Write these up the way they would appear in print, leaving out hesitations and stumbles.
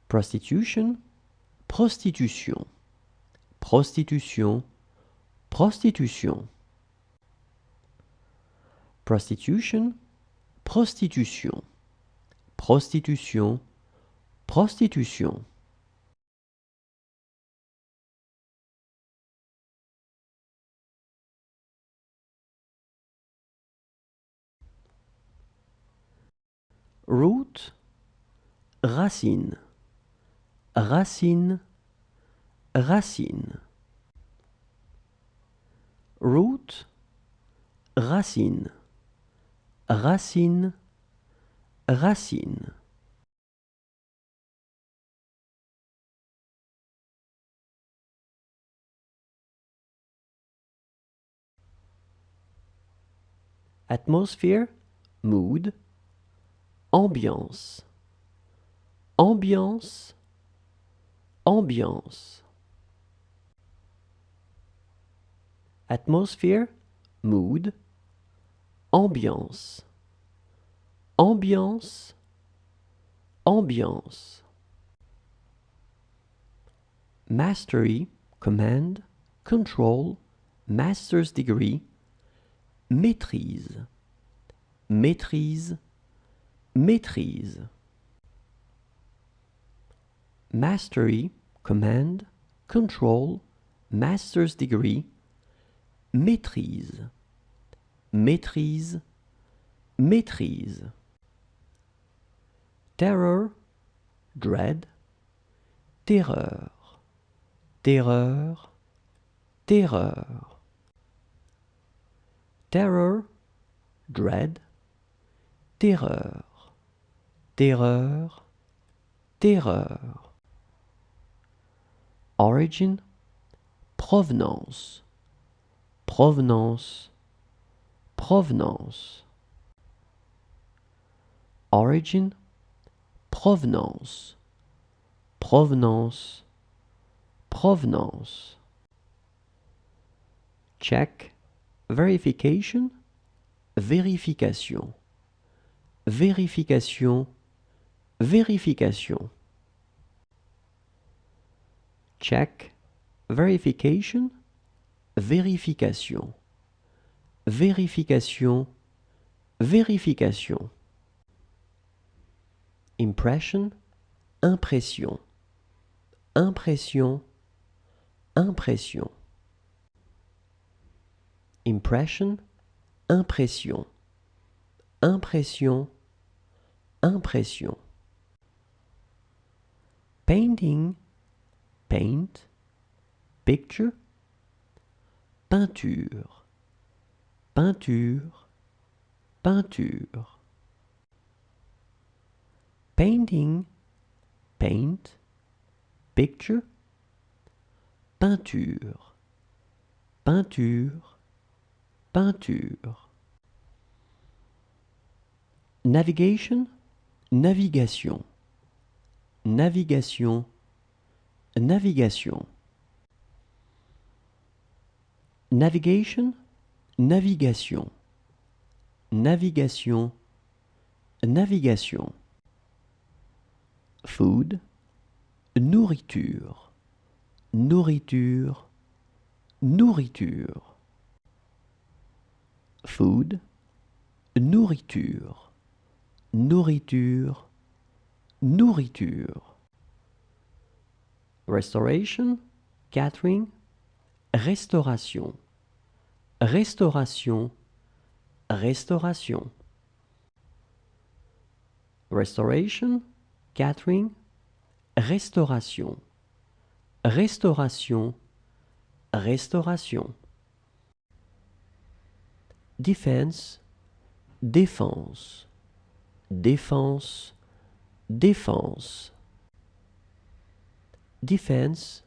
prostitution, prostitution, prostitution, prostitution, prostitution, prostitution, prostitution, prostitution. Root, racine, racine, racine. Root, racine, racine, racine. Atmosphere, mood, ambiance, ambiance, ambiance. Atmosphere, mood, ambiance, ambiance, ambiance. Mastery, command, control, master's degree, maîtrise, maîtrise, maîtrise. Mastery, command, control, master's degree, maîtrise, maîtrise, maîtrise. Terror, dread, terreur, terreur, terreur. Terror, dread, terreur, terreur, terreur. Origin, provenance, provenance, provenance. Origin, provenance, provenance, provenance. Check, verification, vérification, vérification, vérification. Check, verification, vérification, vérification, vérification. Impression, impression, impression, impression. Impression, impression, impression, impression. Painting, paint, picture, peinture, peinture, peinture. Painting, paint, picture, peinture, peinture, peinture. Navigation, navigation, navigation, navigation. Navigation, navigation, navigation, navigation. Food, nourriture, nourriture, nourriture. Food, nourriture, nourriture, nourriture. Restoration, catering, restauration, restauration, restauration. Restoration, catering, restauration, restauration, restauration. Defense, défense, défense, défense. Defense,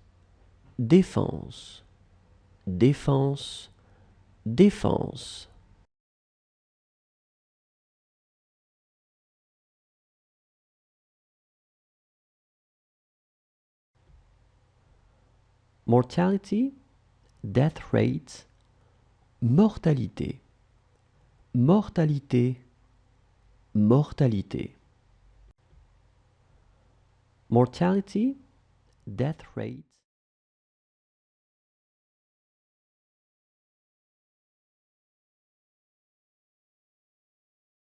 défense, défense, défense. Mortality, death rate, mortalité, mortalité, mortalité. mortality, death rate.